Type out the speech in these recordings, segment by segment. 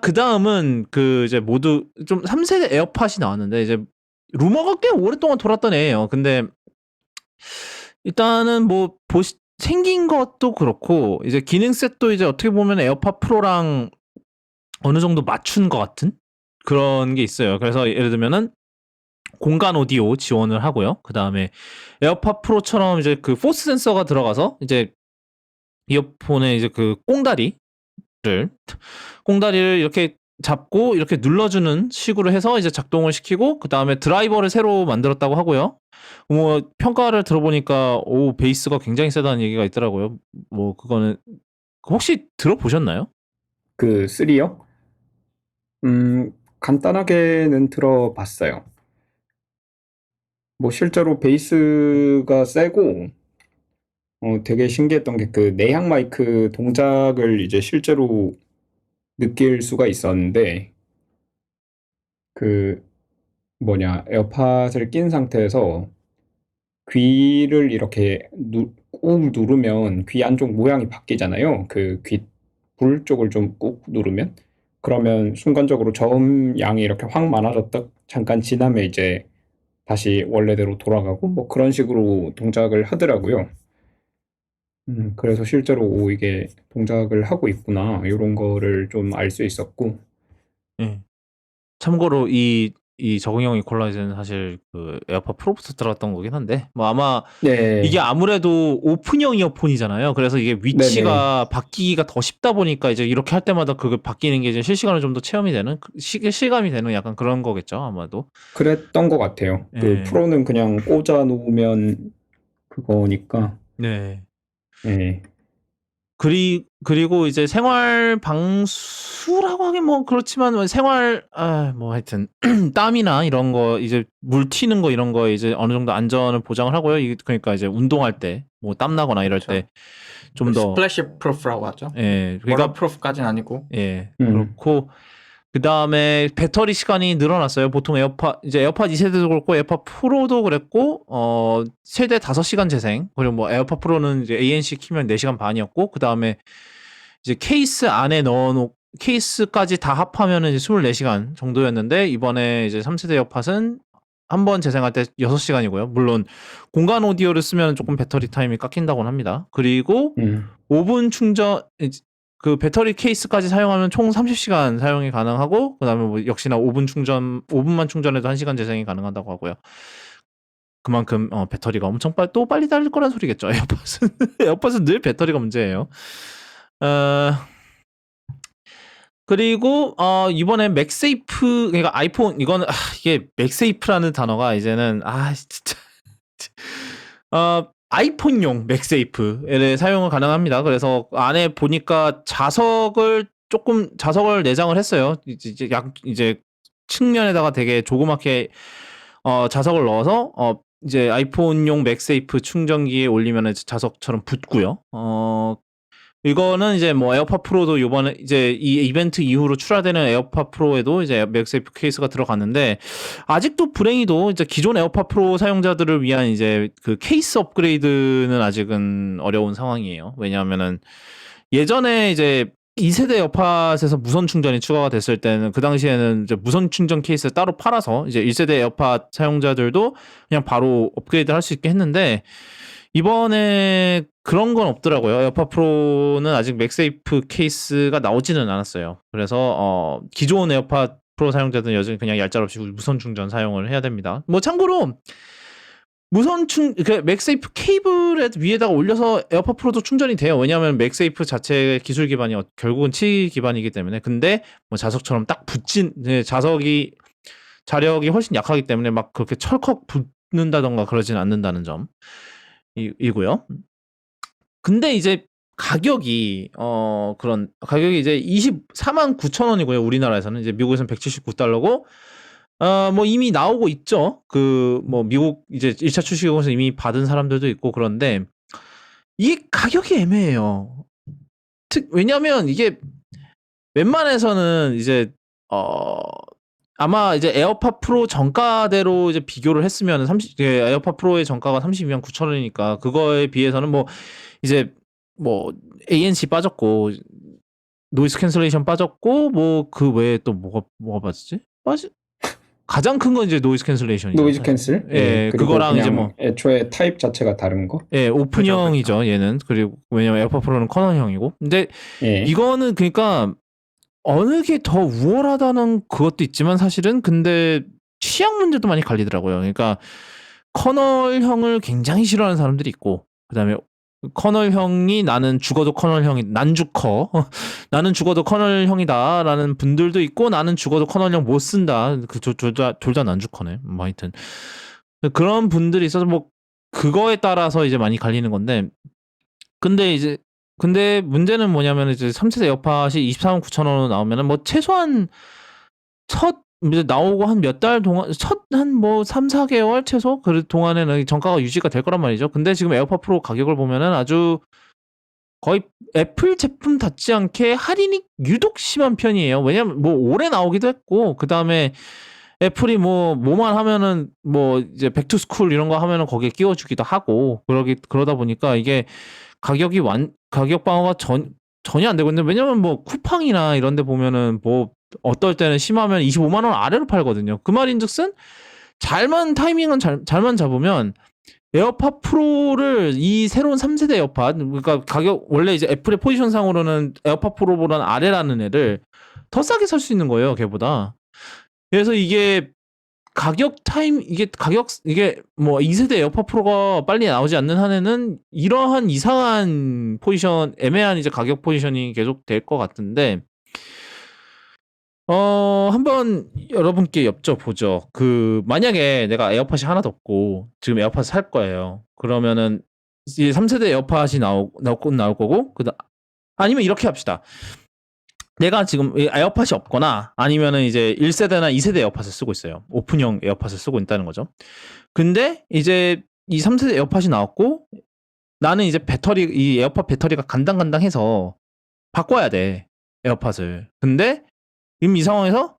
그다음은 이제 모두 좀 3세대 에어팟이 나왔는데 이제 루머가 꽤 오랫동안 돌았던 애예요. 근데 일단은 뭐 생긴 것도 그렇고 이제 기능셋도 이제 어떻게 보면 에어팟 프로랑 어느 정도 맞춘 것 같은 그런 게 있어요. 그래서 예를 들면은 공간 오디오 지원을 하고요. 그 다음에 에어팟 프로처럼 이제 그 포스 센서가 들어가서 이제 이어폰에 이제 그 꽁다리를 이렇게 잡고 이렇게 눌러주는 식으로 해서 이제 작동을 시키고 그 다음에 드라이버를 새로 만들었다고 하고요. 뭐 평가를 들어보니까 베이스가 굉장히 세다는 얘기가 있더라고요. 뭐 그거는 혹시 들어보셨나요? 그 3요? 간단하게는 들어봤어요. 뭐 실제로 베이스가 세고 되게 신기했던 게 그 내향 마이크 동작을 이제 실제로 느낄 수가 있었는데 그 에어팟을 낀 상태에서 귀를 이렇게 꾹 누르면 귀 안쪽 모양이 바뀌잖아요. 그 귀 불 쪽을 좀 꾹 누르면 그러면 순간적으로 저음량이 이렇게 확 많아졌다 잠깐 지나면 이제 다시 원래대로 돌아가고 뭐 그런 식으로 동작을 하더라고요. 그래서 실제로 이게 동작을 하고 있구나 이런 거를 좀 알 수 있었고. 네. 참고로 이 적응형 이퀄라이저는 사실 그 에어팟 프로부터 들어갔던 거긴 한데 뭐 아마 이게 네, 아무래도 오픈형 이어폰이잖아요. 그래서 이게 네네. 위치가 바뀌기가 더 쉽다 보니까 이제 이렇게 할 때마다 그게 바뀌는 게 이제 실시간으로 좀 더 체험이 되는 실감이 되는 약간 그런 거겠죠 아마도. 그랬던 것 같아요. 그 예. 프로는 그냥 꽂아 놓으면 그거니까. 네. 네. 그리고 이제 생활 방수라고 하긴 뭐 그렇지만 뭐 하여튼 땀이나 이런 거 이제 물 튀는 거 이런 거 이제 어느 정도 안전을 보장을 하고요. 그러니까 이제 운동할 때 뭐 땀 나거나 이럴 그렇죠. 때 좀 더 스플래시 프루프라고 하죠. 예. 그러니까 워터프루프까지는 아니고. 예. 음, 그렇고 그다음에 배터리 시간이 늘어났어요. 보통 에어팟 2세대도 그렇고 에어팟 프로도 그랬고 최대 5시간 재생. 그리고 뭐 에어팟 프로는 이제 ANC 키면 4시간 반이었고 그다음에 이제 케이스까지 다 합하면은 이제 24시간 정도였는데 이번에 이제 3세대 에어팟은 한 번 재생할 때 6시간이고요. 물론 공간 오디오를 쓰면 조금 배터리 타임이 깎인다고는 합니다. 그리고 음. 5분 충전 그 배터리 케이스까지 사용하면 총 30시간 사용이 가능하고 그다음에 뭐 역시나 5분만 충전해도 1시간 재생이 가능하다고 하고요. 그만큼 배터리가 엄청 빨리 달릴 거란 소리겠죠. 에어팟은 늘 배터리가 문제예요. 어, 그리고 이번에 맥세이프 그러니까 아이폰 이거는 이게 맥세이프라는 단어가 이제는 진짜 아이폰용 맥세이프를 사용을 가능합니다. 그래서 안에 보니까 자석을 내장을 했어요. 이제 측면에다가 되게 조그맣게 자석을 넣어서 이제 아이폰용 맥세이프 충전기에 올리면 자석처럼 붙고요. 이거는 이제 뭐 에어팟 프로도 요번에 이제 이 이벤트 이후로 출하되는 에어팟 프로에도 이제 맥세이프 케이스가 들어갔는데 아직도 불행히도 이제 기존 에어팟 프로 사용자들을 위한 이제 그 케이스 업그레이드는 아직은 어려운 상황이에요. 왜냐하면은 예전에 이제 2세대 에어팟에서 무선 충전이 추가가 됐을 때는 그 당시에는 이제 무선 충전 케이스를 따로 팔아서 이제 1세대 에어팟 사용자들도 그냥 바로 업그레이드 할 수 있게 했는데 이번에 그런 건 없더라고요. 에어팟 프로는 아직 맥세이프 케이스가 나오지는 않았어요. 그래서 기존 에어팟 프로 사용자들은 여전히 그냥 얄짤없이 무선 충전 사용을 해야 됩니다. 뭐 참고로 맥세이프 케이블 위에다가 올려서 에어팟 프로도 충전이 돼요. 왜냐하면 맥세이프 자체 기술 기반이 결국은 치 기반이기 때문에. 근데 뭐 자석처럼 딱 자석이 자력이 훨씬 약하기 때문에 막 그렇게 철컥 붙는다던가 그러진 않는다는 점. 이고요. 근데 이제 가격이 이제 24만 9천 원이고요. 우리나라에서는 이제 미국에서는 179달러고 뭐 이미 나오고 있죠. 그 뭐 미국 이제 1차 출시국에서 이미 받은 사람들도 있고 그런데 이게 가격이 애매해요. 왜냐면 이게 웬만해서는 이제 어 아마 이제 에어팟 프로 정가대로 이제 비교를 했으면 에어팟 프로의 정가가 32만 9천 원이니까 그거에 비해서는 뭐 이제 뭐 ANC 빠졌고 노이즈 캔슬레이션 빠졌고 뭐 그 외에 또 뭐가 빠졌지? 가장 큰 건 이제 노이즈 캔슬레이션이죠. 노이즈 사실. 캔슬? 예, 그리고 그거랑 그냥 이제 뭐 애초에 타입 자체가 다른 거? 예, 그죠, 오픈형이죠, 얘는. 그리고 왜냐면 에어팟 프로는 커널형이고. 근데 예. 이거는 그러니까 어느 게 더 우월하다는 그것도 있지만 사실은 근데 취향 문제도 많이 갈리더라고요. 그러니까 커널형을 굉장히 싫어하는 사람들이 있고, 그다음에 커널형이 나는 죽어도 커널형이 난죽커 나는 죽어도 커널형이다라는 분들도 있고, 나는 죽어도 커널형 못 쓴다. 그 둘다 난죽커네. 뭐 하여튼 그런 분들이 있어서 뭐 그거에 따라서 이제 많이 갈리는 건데, 근데 문제는 뭐냐면 이제 3세대 에어팟이 24만 9천 원으로 나오면은 뭐 최소한 첫 이제 나오고 한 몇 달 동안 첫 한 뭐 3, 4개월 최소 그 동안에는 정가가 유지가 될 거란 말이죠. 근데 지금 에어팟 프로 가격을 보면은 아주 거의 애플 제품답지 않게 할인이 유독 심한 편이에요. 왜냐면 뭐 올해 나오기도 했고, 그다음에 애플이 뭐만 하면은 뭐 이제 백투스쿨 이런 거 하면은 거기에 끼워주기도 하고 그러다 보니까 이게 가격 방어가 전혀 안 되고 있는데, 왜냐면 뭐 쿠팡이나 이런 데 보면은 뭐 어떨 때는 심하면 25만 원 아래로 팔거든요. 그 말인즉슨 타이밍은 잘만 잡으면 에어팟 프로를 이 새로운 3세대 에어팟, 그러니까 가격 원래 이제 애플의 포지션상으로는 에어팟 프로보다는 아래라는 애를 더 싸게 살 수 있는 거예요, 걔보다. 그래서 이게 이게 뭐 2세대 에어팟 프로가 빨리 나오지 않는 한에는 이러한 이상한 포지션, 애매한 이제 가격 포지션이 계속 될 것 같은데, 한번 여러분께 여쭤보죠. 만약에 내가 에어팟이 하나도 없고 지금 에어팟 살 거예요. 그러면은 이제 3세대 에어팟이 나올 거고, 아니면 이렇게 합시다. 내가 지금 에어팟이 없거나 아니면은 이제 1세대나 2세대 에어팟을 쓰고 있어요. 오픈형 에어팟을 쓰고 있다는 거죠. 근데 이제 이 3세대 에어팟이 나왔고, 나는 이제 이 에어팟 배터리가 간당간당해서 바꿔야 돼, 에어팟을. 근데 지금 이 상황에서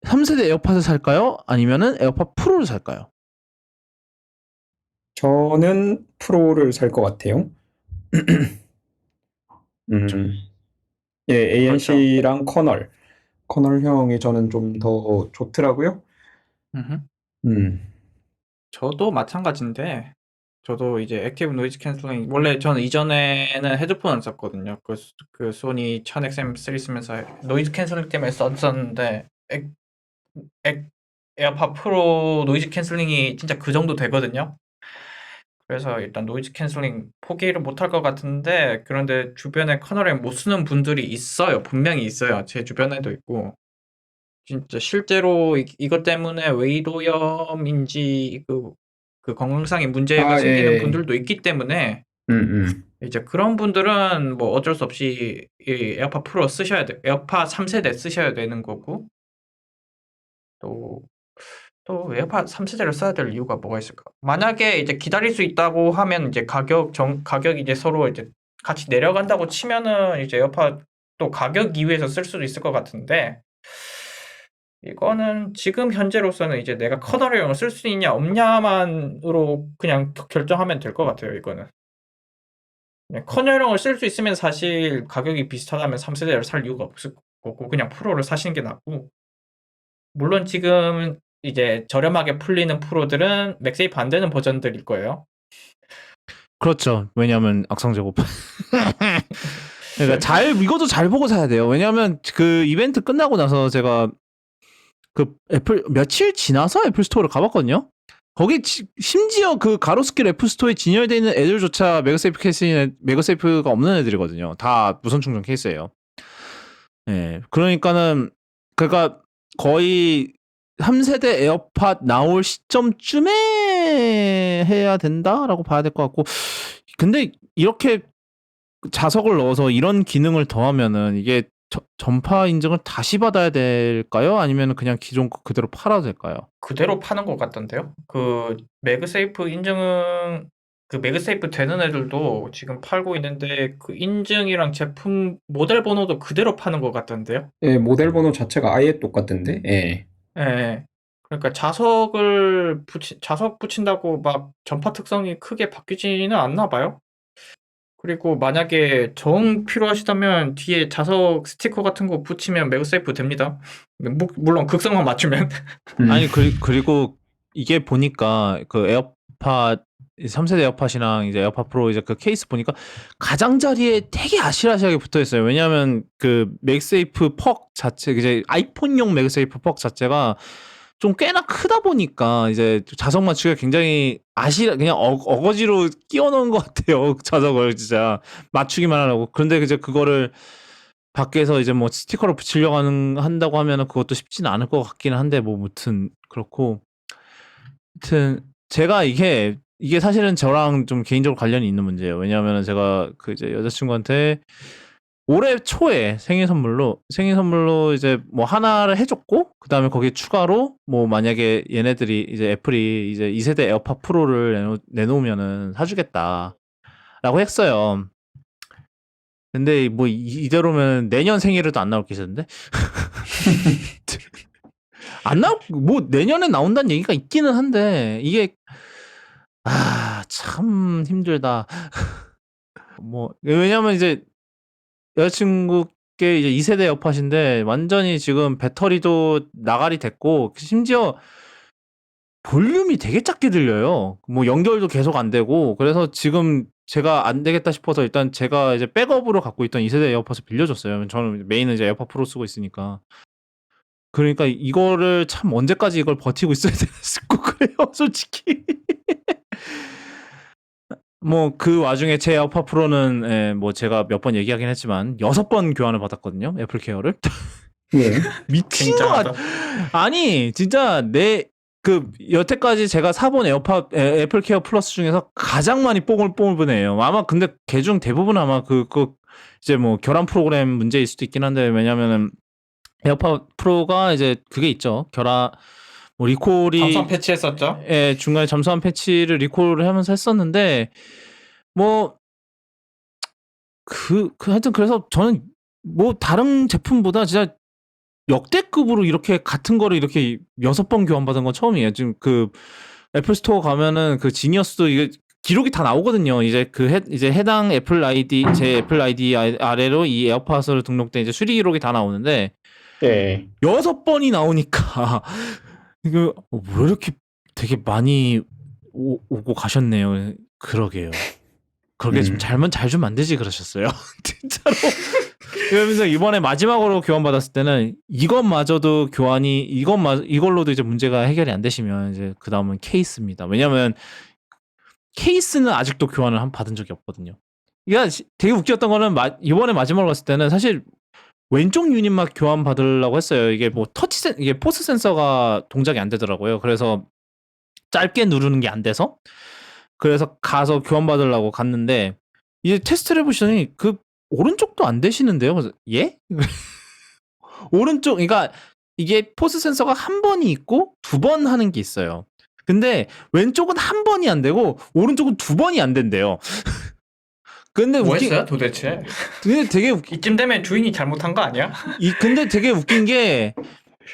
3세대 에어팟을 살까요? 아니면은 에어팟 프로를 살까요? 저는 프로를 살 것 같아요. 예, ANC랑 커널형이 저는 좀 더 좋더라고요. 음흠. 음, 저도 마찬가지인데, 저도 이제 액티브 노이즈 캔슬링, 원래 저는 이전에는 헤드폰을 썼거든요. 그 소니 1000XM3 쓰면서 노이즈 캔슬링 때문에 썼었는데, 에어팟 프로 노이즈 캔슬링이 진짜 그 정도 되거든요. 그래서 일단 노이즈 캔슬링 포기를 못할 것 같은데, 그런데 주변에 커널링 못 쓰는 분들이 있어요. 분명히 있어요. 제 주변에도 있고. 진짜 실제로 이것 때문에 웨이도염인지 그 건강상의 문제가 생기는 예. 분들도 있기 때문에 음. 이제 그런 분들은 뭐 어쩔 수 없이 이 에어팟 프로 쓰셔야 돼. 에어팟 3세대 쓰셔야 되는 거고, 또 에어팟 3세대를 써야 될 이유가 뭐가 있을까? 만약에 이제 기다릴 수 있다고 하면 이제 가격이 이제 서로 이제 같이 내려간다고 치면은 이제 에어팟 또 가격 이유에서 쓸 수도 있을 것 같은데, 이거는 지금 현재로서는 이제 내가 커널형을 쓸 수 있냐 없냐만으로 그냥 결정하면 될 것 같아요, 이거는. 그냥 커널형을 쓸 수 있으면 사실 가격이 비슷하다면 3세대를 살 이유가 없을 거고, 그냥 프로를 사시는 게 낫고, 물론 지금 이제 저렴하게 풀리는 프로들은 맥세이프 안 되는 버전들일 거예요. 그렇죠. 왜냐하면 악성 재고. 그러니까 이것도 잘 보고 사야 돼요. 왜냐하면 그 이벤트 끝나고 나서 제가 그 며칠 지나서 애플 스토어를 가봤거든요. 거기 심지어 그 가로수길 애플 스토어에 진열되어 있는 애들조차 매거세이프가 없는 애들이거든요. 다 무선 충전 케이스예요. 예. 그러니까 거의 3세대 에어팟 나올 시점쯤에 해야 된다라고 봐야 될 것 같고, 근데 이렇게 자석을 넣어서 이런 기능을 더하면은 이게 전파 인증을 다시 받아야 될까요? 아니면 그냥 기존 거 그대로 팔아도 될까요? 그대로 파는 것 같던데요. 그 매그세이프 되는 애들도 지금 팔고 있는데, 그 인증이랑 제품 모델 번호도 그대로 파는 것 같던데요. 예, 모델 번호 자체가 아예 똑같은데. 예. 예. 그러니까 자석 붙인다고 막 전파 특성이 크게 바뀌지는 않나 봐요. 그리고 만약에 정 필요하시다면 뒤에 자석 스티커 같은 거 붙이면 매그세이프 됩니다. 물론 극성만 맞추면. 아니 그리고 이게 보니까 그 에어팟 3세대 에어팟이랑 이제 에어팟 프로 이제 그 케이스 보니까 가장자리에 되게 아실아실하게 붙어 있어요. 왜냐하면 그 맥세이프 퍽 자체 이제 아이폰용 맥세이프 퍽 자체가 좀 꽤나 크다 보니까 이제 자석 맞추기가 굉장히 그냥 어거지로 끼워 넣은 것 같아요. 자석을 진짜 맞추기만 하려고. 그런데 이제 그거를 밖에서 이제 뭐 스티커를 붙이려고 한다고 하면은 그것도 쉽지는 않을 것 같기는 한데 뭐 무튼 그렇고 하여튼 제가 이게 사실은 저랑 좀 개인적으로 관련이 있는 문제예요. 왜냐하면은 제가 그 이제 여자친구한테 올해 초에 생일 선물로 이제 뭐 하나를 해줬고 그 다음에 거기에 추가로 뭐 만약에 얘네들이 이제 애플이 이제 2세대 에어팟 프로를 내놓으면은 사주겠다라고 했어요. 근데 뭐 이대로면 내년 생일에도 안 나올 기세인데 뭐 내년에 나온다는 얘기가 있기는 한데 이게 참 힘들다. 뭐 왜냐면 이제 여자친구께 이제 2세대 에어팟인데 완전히 지금 배터리도 나가리 됐고 심지어 볼륨이 되게 작게 들려요. 뭐 연결도 계속 안 되고 그래서 지금 제가 안 되겠다 싶어서 일단 제가 이제 백업으로 갖고 있던 2세대 에어팟을 빌려줬어요. 저는 메인은 이제 에어팟 프로 쓰고 있으니까. 그러니까 이거를 참 언제까지 이걸 버티고 있어야 되나 싶고 그래요, 솔직히. 뭐 그 와중에 제 에어팟 프로는 뭐 제가 몇 번 얘기하긴 했지만 6번 교환을 받았거든요. 애플 케어를. 네. 미친 것 같아. 아니 진짜 여태까지 제가 사본 에어팟 애플 케어 플러스 중에서 가장 많이 뽕을 보네요. 아마 근데 걔중 대부분 아마 그 이제 뭐 결함 프로그램 문제일 수도 있긴 한데 왜냐면은 에어팟 프로가 이제 그게 있죠. 뭐 리콜이 잠수함 패치했었죠. 예, 중간에 잠수함 패치를 리콜을 하면서 했었는데 뭐 하여튼 그래서 저는 뭐 다른 제품보다 진짜 역대급으로 이렇게 같은 거를 이렇게 6번 교환받은 건 처음이에요. 지금 그 애플 스토어 가면은 그 지니어스도 이게 기록이 다 나오거든요. 이제 이제 해당 애플 아이디 제 애플 아이디 아래로 이 에어팟으로 등록된 이제 수리 기록이 다 나오는데 네. 6번이 나오니까 이거 왜 이렇게 되게 많이 오고 가셨네요. 그러게요. 그러게 좀 잘 좀 만들지 그러셨어요. 진짜로. 그러면서 이번에 마지막으로 교환받았을 때는 이것마저도 이걸로도 이제 문제가 해결이 안 되시면 이제 그 다음은 케이스입니다. 왜냐면 케이스는 아직도 교환을 받은 적이 없거든요. 이게 되게 웃겼던 거는 이번에 마지막으로 갔을 때는 사실 왼쪽 유닛만 교환 받으려고 했어요. 이게 뭐 이게 포스 센서가 동작이 안 되더라고요. 그래서 짧게 누르는 게 안 돼서 그래서 가서 교환 받으려고 갔는데 이제 테스트를 해보시더니 그 오른쪽도 안 되시는데요. 그래서 예? 오른쪽 그러니까 이게 포스 센서가 한 번이 있고 2번 하는 게 있어요. 근데 왼쪽은 한 번이 안 되고 오른쪽은 2번이 안 된대요. 근데 뭐 했어요 도대체? 근데 되게 이쯤 되면 주인이 잘못한 거 아니야? 근데 되게 웃긴 게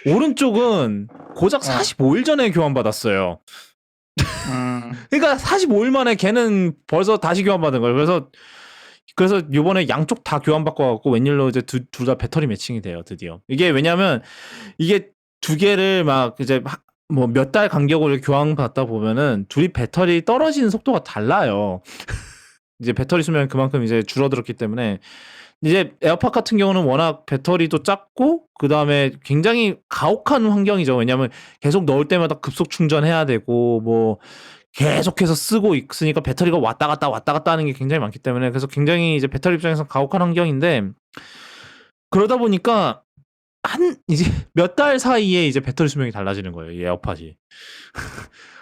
오른쪽은 고작 45일 전에 교환받았어요. 그러니까 45일 만에 걔는 벌써 다시 교환받은 거예요. 그래서 이번에 양쪽 다 교환받고 갖고 웬일로 이제 둘 다 배터리 매칭이 돼요, 드디어. 이게 왜냐면 이게 두 개를 막 이제 뭐 몇 달 간격으로 교환받다 보면은 둘이 배터리 떨어지는 속도가 달라요. 이제 배터리 수명이 그만큼 이제 줄어들었기 때문에 이제 에어팟 같은 경우는 워낙 배터리도 작고 그 다음에 굉장히 가혹한 환경이죠. 왜냐하면 계속 넣을 때마다 급속 충전해야 되고 뭐 계속해서 쓰고 있으니까 배터리가 왔다 갔다 하는 게 굉장히 많기 때문에 그래서 굉장히 이제 배터리 입장에서 가혹한 환경인데 그러다 보니까 이제 몇 달 사이에 이제 배터리 수명이 달라지는 거예요. 이 에어팟이.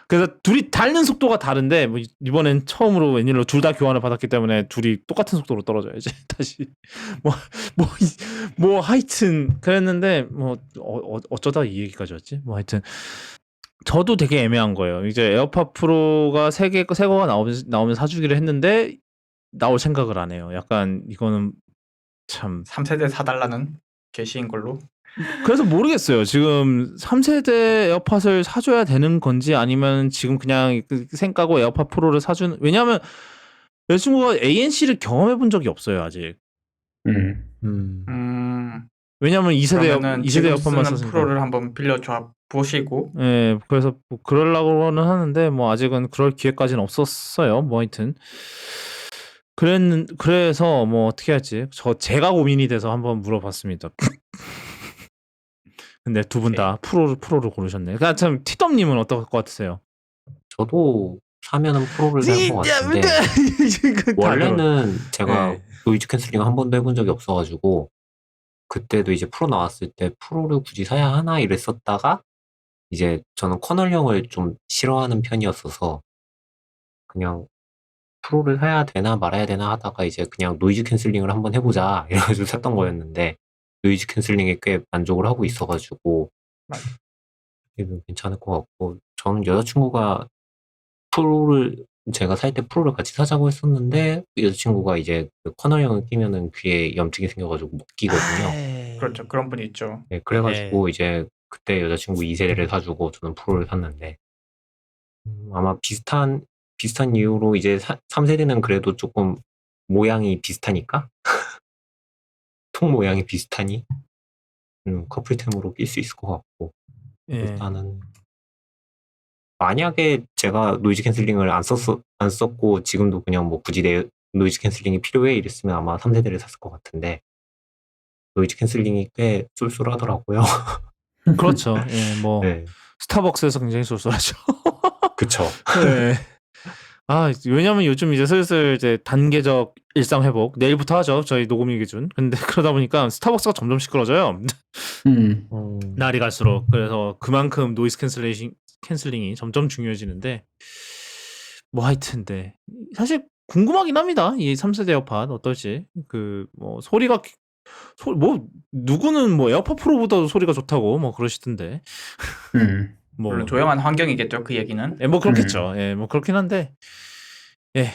그래서 둘이 닳는 속도가 다른데 뭐 이번엔 처음으로 웬일로 둘 다 교환을 받았기 때문에 둘이 똑같은 속도로 떨어져야지 다시 뭐 하여튼 그랬는데 뭐 어쩌다 이 얘기까지 왔지? 뭐 하여튼 저도 되게 애매한 거예요. 이제 에어팟 프로가 새 거가 나오면 사주기를 했는데 나올 생각을 안 해요. 약간 이거는 참 3세대 사달라는 게시인 걸로. 그래서 모르겠어요. 지금 3세대 에어팟을 사줘야 되는 건지 아니면 지금 그냥 생까고 에어팟 프로를 왜냐하면 여자친구가 ANC를 경험해 본 적이 없어요 아직. 왜냐면 2세대 지금 에어팟만 쓰는 썼으니까. 프로를 한번 빌려줘 보시고 예, 그래서 뭐 그러려고는 하는데 뭐 아직은 그럴 기회까지는 없었어요. 뭐 하여튼 그래서 뭐 어떻게 할지 제가 고민이 돼서 한번 물어봤습니다. 근데 두 분 다 프로를 고르셨네. 그러니까 참 티덤님은 어떨 것 같으세요? 저도 사면은 프로를 살 것 같은데 원래는 제가 네. 노이즈 캔슬링 한 번도 해본 적이 없어가지고 그때도 이제 프로 나왔을 때 프로를 굳이 사야 하나 이랬었다가 이제 저는 커널형을 좀 싫어하는 편이었어서 그냥 프로를 사야 되나 말아야 되나 하다가 이제 그냥 노이즈 캔슬링을 한번 해보자 이래가지고 샀던 거였는데 노이즈 캔슬링에 꽤 만족을 하고 있어가지고 이거 괜찮을 것 같고 저는 여자친구가 프로를 제가 살 때 프로를 같이 사자고 했었는데 여자친구가 이제 그 커널형을 끼면은 귀에 염증이 생겨가지고 못 끼거든요. 그렇죠. 그런 분이 있죠. 네, 그래가지고 이제 그때 여자친구 2세대를 사주고 저는 프로를 샀는데 아마 비슷한 이유로 이제 3세대는 그래도 조금 모양이 비슷하니까 통 모양이 비슷하니 커플템으로 낄 수 있을 것 같고 예. 일단은 만약에 제가 노이즈 캔슬링을 안 썼고 지금도 그냥 뭐 굳이 내 노이즈 캔슬링이 필요해 이랬으면 아마 3세대를 샀을 것 같은데 노이즈 캔슬링이 꽤 쏠쏠하더라고요. 그렇죠. 예, 뭐 네, 스타벅스에서 굉장히 쏠쏠하죠. 그쵸. 네. 아, 왜냐면 요즘 이제 슬슬 이제 단계적 일상 회복 내일부터 하죠. 저희 녹음일 기준. 근데 그러다 보니까 스타벅스가 점점 시끄러져요. 날이 갈수록. 그래서 그만큼 노이즈 캔슬링이 점점 중요해지는데 뭐 하여튼 네. 사실 궁금하긴 합니다. 이 3세대 에어팟 어떨지. 그 뭐 소리가 뭐 누구는 뭐 에어팟 프로보다도 소리가 좋다고 뭐 그러시던데. 뭐 물론 조용한 환경이겠죠. 그 얘기는. 뭐 그렇겠죠. 예, 뭐 그렇긴 한데. 예,